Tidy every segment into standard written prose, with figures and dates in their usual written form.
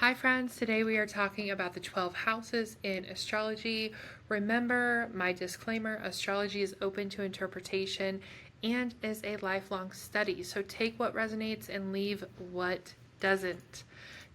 Hi friends, today we are talking about the 12 houses in astrology. Remember my disclaimer, astrology is open to interpretation and is a lifelong study. So take what resonates and leave what doesn't.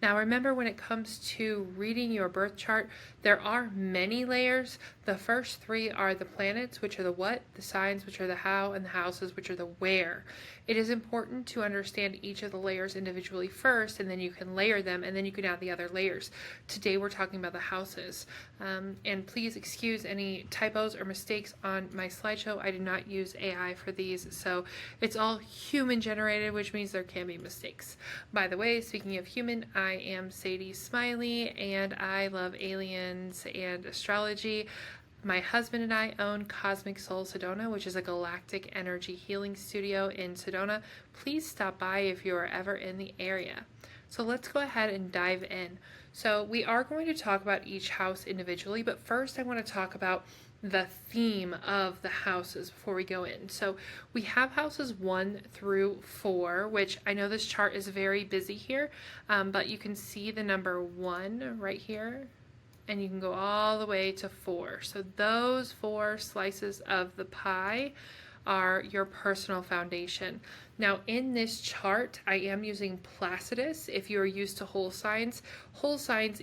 Now remember, when it comes to reading your birth chart, there are many layers. The first three are the planets, which are the what, the signs, which are the how, and the houses, which are the where. It is important to understand each of the layers individually first, and then you can layer them, and then you can add the other layers. Today we're talking about the houses. And please excuse any typos or mistakes on my slideshow. I did not use AI for these, so it's all human generated, which means there can be mistakes. By the way, speaking of human, I am Sadie Smiley, and I love aliens and astrology. My husband and I own Cosmic Soul Sedona, which is a galactic energy healing studio in Sedona. Please stop by if you are ever in the area. So let's go ahead and dive in. So we are going to talk about each house individually, but first I want to talk about the theme of the houses before we go in. So we have houses 1 through 4, which I know this chart is very busy here, but you can see the number 1 right here, and you can go all the way to 4. So those 4 slices of the pie are your personal foundation. Now in this chart, I am using Placidus. If you are used to whole signs,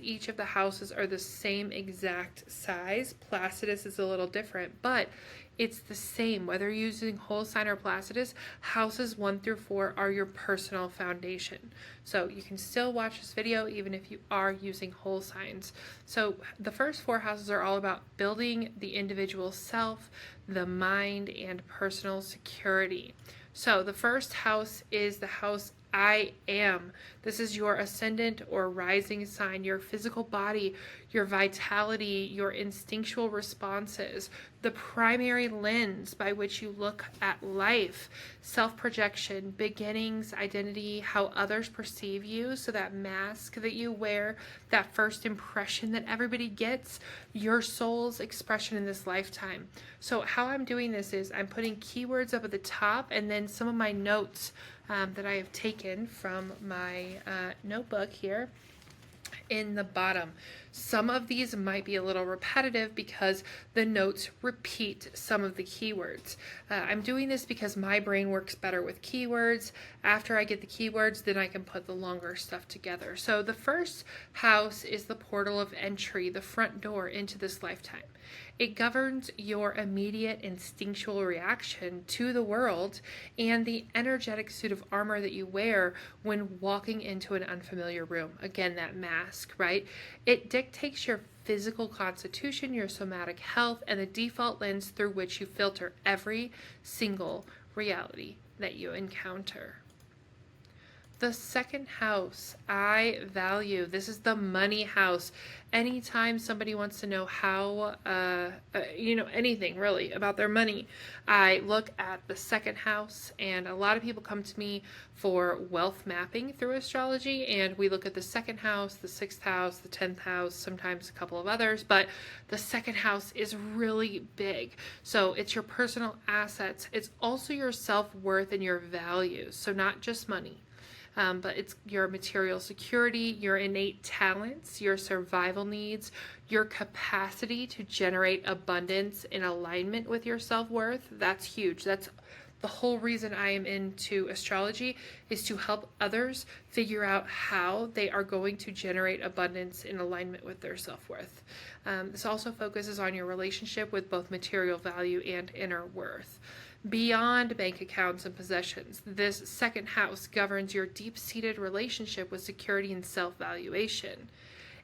each of the houses are the same exact size. Placidus is a little different, but it's the same. Whether you're using whole sign or Placidus, houses 1 through 4 are your personal foundation. So you can still watch this video even if you are using whole signs. So the first 4 houses are all about building the individual self, the mind, and personal security. So the first house is the house I am. This is your ascendant or rising sign, your physical body, your vitality, your instinctual responses, the primary lens by which you look at life, self-projection, beginnings, identity, how others perceive you. So that mask that you wear, that first impression that everybody gets, your soul's expression in this lifetime. So how I'm doing this is I'm putting keywords up at the top, and then some of my notes that I have taken from my notebook here in the bottom. Some of these might be a little repetitive because the notes repeat some of the keywords. I'm doing this because my brain works better with keywords. After I get the keywords, then I can put the longer stuff together. So the first house is the portal of entry, the front door into this lifetime. It governs your immediate instinctual reaction to the world and the energetic suit of armor that you wear when walking into an unfamiliar room. Again, that mask, right? It dictates your physical constitution, your somatic health, and the default lens through which you filter every single reality that you encounter. The second house, I value. This is the money house. Anytime somebody wants to know how, anything really about their money, I look at the second house, and a lot of people come to me for wealth mapping through astrology, and we look at the second house, the 6th house, the 10th house, sometimes a couple of others, but the second house is really big. So it's your personal assets. It's also your self-worth and your values. So not just money. But it's your material security, your innate talents, your survival needs, your capacity to generate abundance in alignment with your self-worth. That's huge. That's the whole reason I am into astrology, is to help others figure out how they are going to generate abundance in alignment with their self-worth. This also focuses on your relationship with both material value and inner worth. Beyond bank accounts and possessions, this second house governs your deep-seated relationship with security and self-valuation.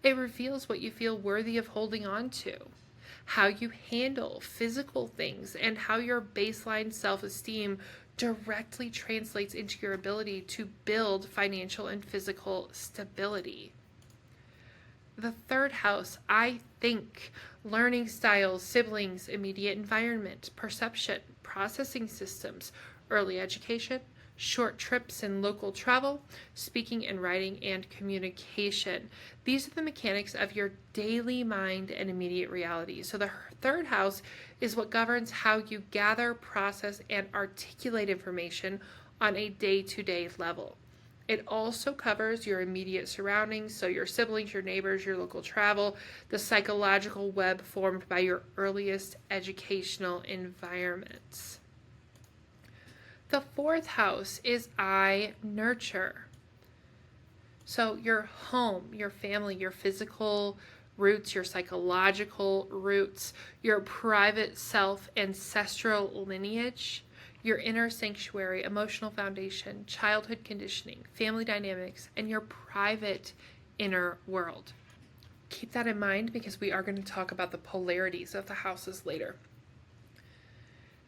It reveals what you feel worthy of holding on to, how you handle physical things, and how your baseline self-esteem directly translates into your ability to build financial and physical stability. The third house, I think, learning styles, siblings, immediate environment, perception, processing systems, early education, short trips and local travel, speaking and writing, and communication. These are the mechanics of your daily mind and immediate reality. So the third house is what governs how you gather, process, and articulate information on a day-to-day level. It also covers your immediate surroundings, so your siblings, your neighbors, your local travel, the psychological web formed by your earliest educational environments. The fourth house is I nurture. So your home, your family, your physical roots, your psychological roots, your private self, ancestral lineage, your inner sanctuary, emotional foundation, childhood conditioning, family dynamics, and your private inner world. Keep that in mind because we are going to talk about the polarities of the houses later.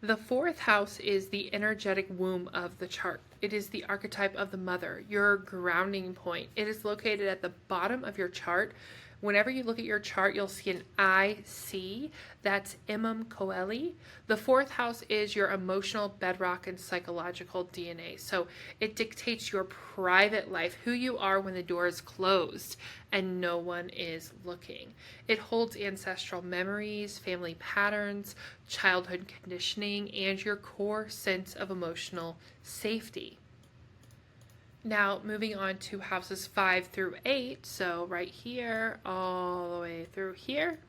The fourth house is the energetic womb of the chart. It is the archetype of the mother, your grounding point. It is located at the bottom of your chart. Whenever you look at your chart, you'll see an IC. That's Imam Coeli. The fourth house is your emotional bedrock and psychological DNA. So it dictates your private life, who you are when the door is closed and no one is looking. It holds ancestral memories, family patterns, childhood conditioning, and your core sense of emotional safety. Now, moving on to houses 5 through 8, so right here, all the way through here.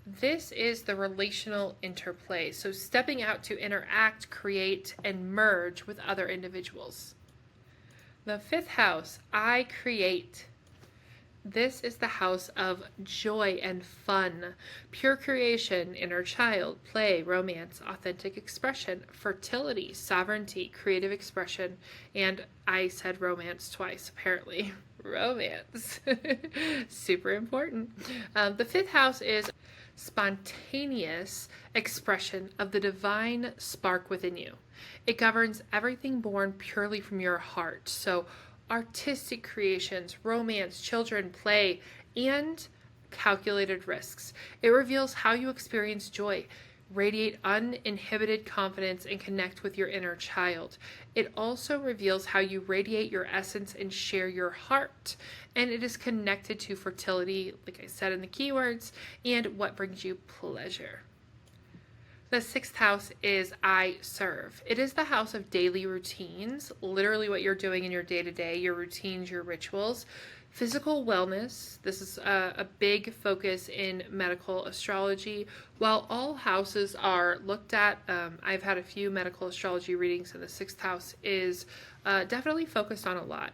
This is the relational interplay, so stepping out to interact, create, and merge with other individuals. The fifth house, I create. This is the house of joy and fun, pure creation, inner child, play, romance, authentic expression, fertility, sovereignty, creative expression, and I said romance twice, apparently. Romance. Super important. The fifth house is spontaneous expression of the divine spark within you. It governs everything born purely from your heart. So artistic creations, romance, children, play, and calculated risks. It reveals how you experience joy, radiate uninhibited confidence, and connect with your inner child. It also reveals how you radiate your essence and share your heart. And it is connected to fertility, like I said in the keywords, and what brings you pleasure. The sixth house is I serve. It is the house of daily routines, literally what you're doing in your day-to-day, your routines, your rituals. Physical wellness, this is a big focus in medical astrology. While all houses are looked at, I've had a few medical astrology readings, and the sixth house is definitely focused on a lot.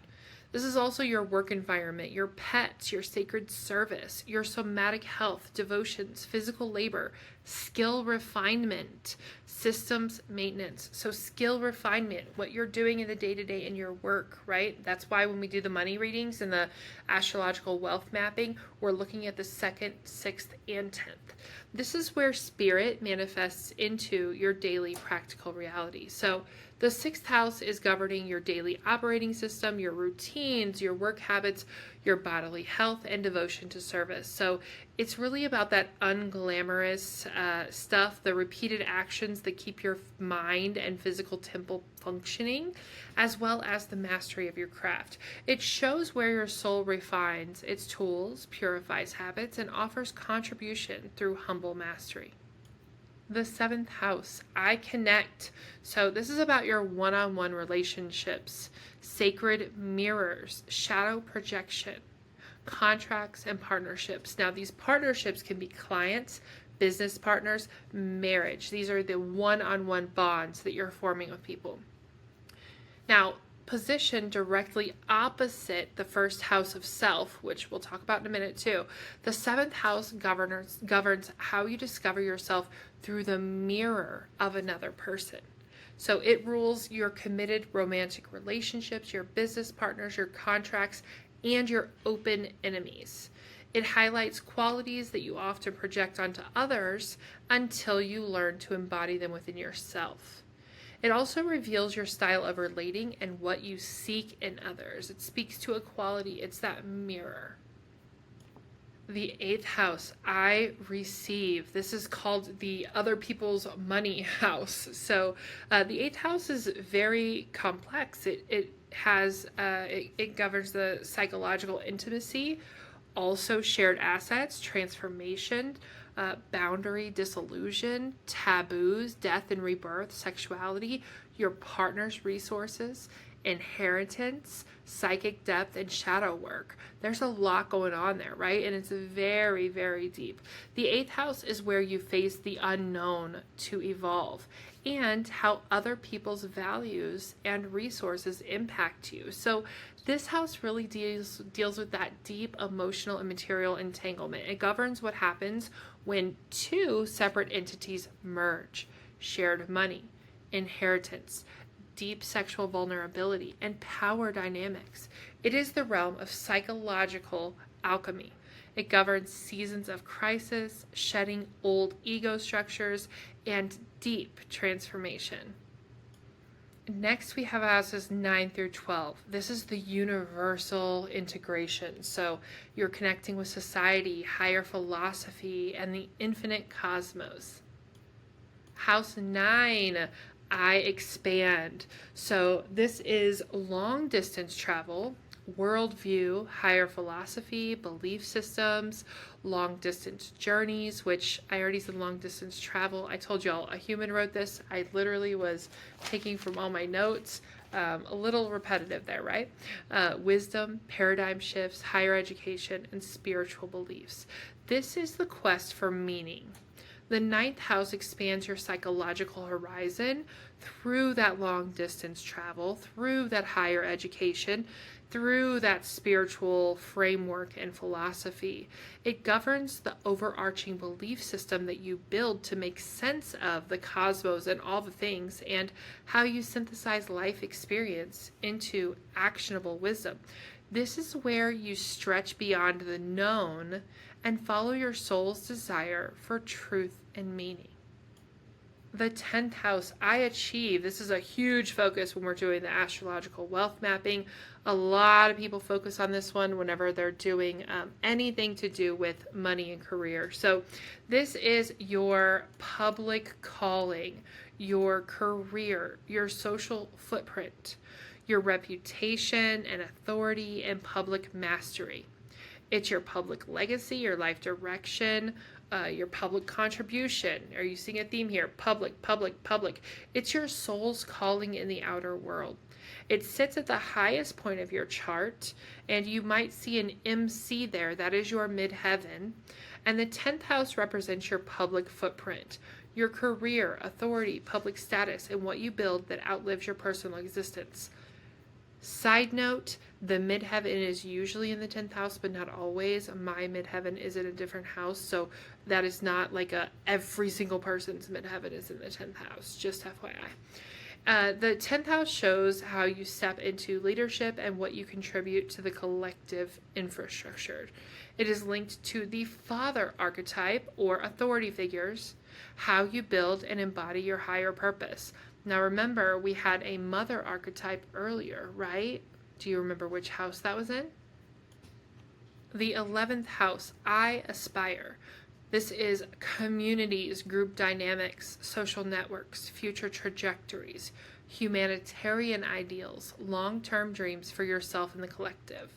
This is also your work environment, your pets, your sacred service, your somatic health, devotions, physical labor, skill refinement, systems maintenance. So skill refinement, what you're doing in the day-to-day in your work, right? That's why when we do the money readings and the astrological wealth mapping, we're looking at the 2nd, 6th, and 10th. This is where spirit manifests into your daily practical reality. So the 6th house is governing your daily operating system, your routines, your work habits, your bodily health, and devotion to service. So it's really about that unglamorous stuff, the repeated actions that keep your mind and physical temple functioning, as well as the mastery of your craft. It shows where your soul refines its tools, purifies habits, and offers contribution through humble mastery. The 7th house, I connect. So this is about your one-on-one relationships, sacred mirrors, shadow projection, contracts, and partnerships. Now these partnerships can be clients, business partners, marriage. These are the one-on-one bonds that you're forming with people. Now, position directly opposite the 1st house of self, which we'll talk about in a minute too. The 7th house governs how you discover yourself through the mirror of another person. So it rules your committed romantic relationships, your business partners, your contracts, and your open enemies. It highlights qualities that you often project onto others until you learn to embody them within yourself. It also reveals your style of relating and what you seek in others. It speaks to equality. It's that mirror. The 8th house, I receive. This is called the other people's money house. So the 8th house is very complex. It governs the psychological intimacy, also shared assets, transformation, boundary, disillusion, taboos, death and rebirth, sexuality, your partner's resources, inheritance, psychic depth, and shadow work. There's a lot going on there, right? And it's very, very deep. The eighth house is where you face the unknown to evolve and how other people's values and resources impact you. So this house really deals with that deep emotional and material entanglement. It governs what happens when two separate entities merge: shared money, inheritance, deep sexual vulnerability, and power dynamics. It is the realm of psychological alchemy. It governs seasons of crisis, shedding old ego structures, and deep transformation. Next, we have houses 9 through 12. This is the universal integration. So you're connecting with society, higher philosophy, and the infinite cosmos. House 9, I expand. So this is long distance travel, worldview, higher philosophy, belief systems, long distance journeys, which I already said long distance travel. I told y'all a human wrote this. I literally was taking from all my notes. A little repetitive there, right? Wisdom, paradigm shifts, higher education, and spiritual beliefs. This is the quest for meaning. The ninth house expands your psychological horizon through that long distance travel, through that higher education, through that spiritual framework and philosophy. It governs the overarching belief system that you build to make sense of the cosmos and all the things, and how you synthesize life experience into actionable wisdom. This is where you stretch beyond the known and follow your soul's desire for truth and meaning. The 10th house, I achieve. This is a huge focus when we're doing the astrological wealth mapping. A lot of people focus on this one whenever they're doing anything to do with money and career. So this is your public calling, your career, your social footprint, your reputation and authority and public mastery. It's your public legacy, your life direction, your public contribution. Are you seeing a theme here? Public, public, public. It's your soul's calling in the outer world. It sits at the highest point of your chart, and you might see an MC there. That is your midheaven. And the 10th house represents your public footprint, your career, authority, public status, and what you build that outlives your personal existence. Side note, the midheaven is usually in the 10th house, but not always. My midheaven is in a different house, so that is not like every single person's midheaven is in the 10th house, just FYI. The 10th house shows how you step into leadership and what you contribute to the collective infrastructure. It is linked to the father archetype or authority figures, how you build and embody your higher purpose. Now remember, we had a mother archetype earlier, right? Do you remember which house that was in? The 11th house, I aspire. This is communities, group dynamics, social networks, future trajectories, humanitarian ideals, long-term dreams for yourself and the collective.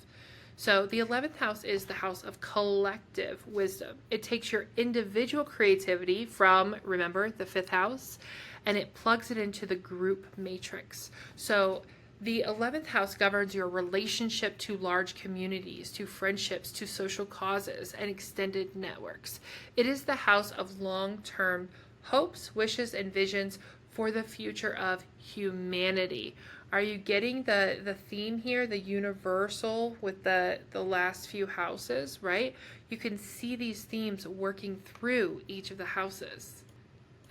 So the 11th house is the house of collective wisdom. It takes your individual creativity from, remember, the 5th house, and it plugs it into the group matrix. So the 11th house governs your relationship to large communities, to friendships, to social causes, and extended networks. It is the house of long-term hopes, wishes, and visions for the future of humanity. Are you getting the theme here, the universal with the last few houses, right? You can see these themes working through each of the houses.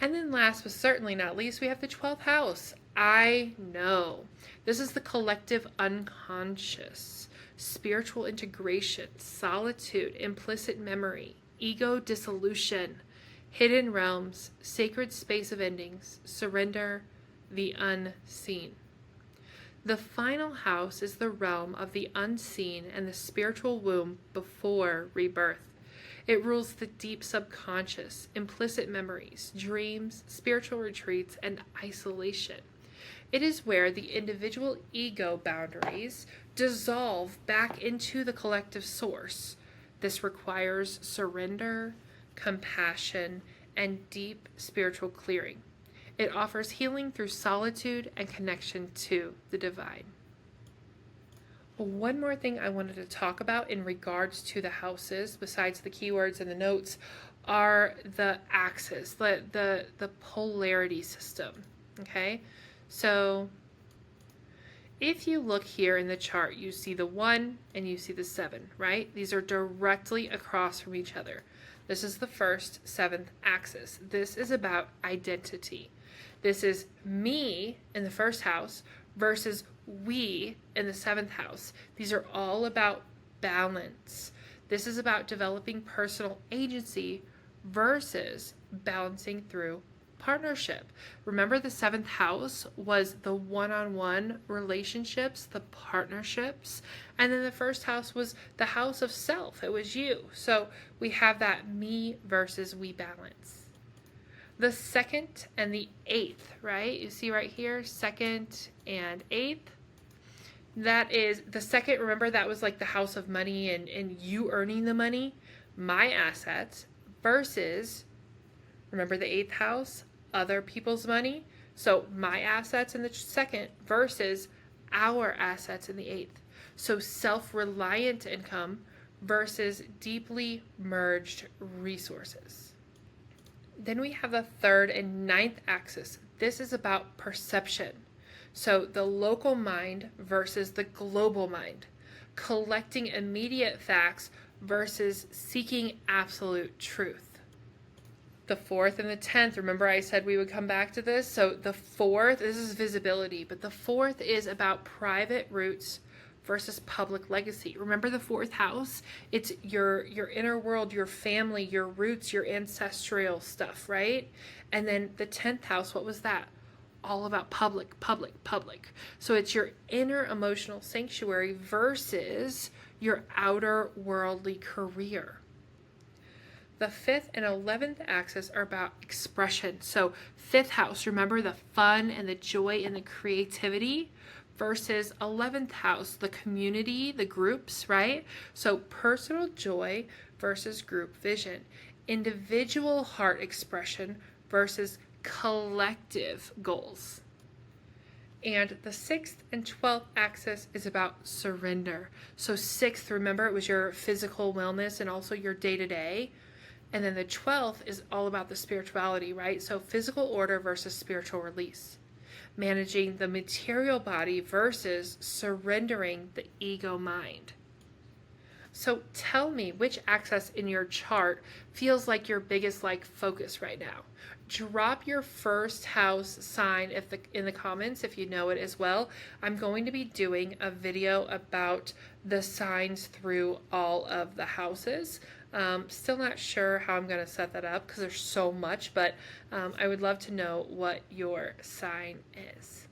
And then last but certainly not least, we have the 12th house. I know. This is the collective unconscious, spiritual integration, solitude, implicit memory, ego dissolution, hidden realms, sacred space of endings, surrender, the unseen. The final house is the realm of the unseen and the spiritual womb before rebirth. It rules the deep subconscious, implicit memories, dreams, spiritual retreats, and isolation. It is where the individual ego boundaries dissolve back into the collective source. This requires surrender, compassion, and deep spiritual clearing. It offers healing through solitude and connection to the divine. One more thing I wanted to talk about in regards to the houses, besides the keywords and the notes, are the axes, the polarity system. Okay, so if you look here in the chart, you see the 1 and you see the 7, right? These are directly across from each other. This is the first, 7th axis. This is about identity. This is me in the first house versus we in the 7th house. These are all about balance. This is about developing personal agency versus balancing through partnership. Remember, the 7th house was the one-on-one relationships, the partnerships, and then the first house was the house of self. It was you. So we have that me versus we balance. The 2nd and the 8th, right? You see right here, 2nd and 8th. That is the 2nd. Remember, that was like the house of money and you earning the money, my assets, versus, remember, the 8th house, other people's money. So my assets in the 2nd versus our assets in the 8th. So self-reliant income versus deeply merged resources. Then we have the 3rd and 9th axis. This is about perception. So the local mind versus the global mind. Collecting immediate facts versus seeking absolute truth. The 4th and the 10th, remember I said we would come back to this? So the 4th, this is visibility, but the 4th is about private roots versus public legacy. Remember the 4th house? It's your inner world, your family, your roots, your ancestral stuff, right? And then the 10th house, what was that? All about public, public, public. So it's your inner emotional sanctuary versus your outer worldly career. The 5th and 11th axis are about expression. So 5th house, remember the fun and the joy and the creativity, versus 11th house, the community, the groups, right? So personal joy versus group vision. Individual heart expression versus collective goals. And the 6th and 12th axis is about surrender. So 6th, remember, it was your physical wellness and also your day-to-day. And then the 12th is all about the spirituality, right? So physical order versus spiritual release. Managing the material body versus surrendering the ego mind. So tell me which axis in your chart feels like your biggest focus right now. Drop your first house sign in the comments if you know it as well. I'm going to be doing a video about the signs through all of the houses. Still not sure how I'm going to set that up because there's so much, but I would love to know what your sign is.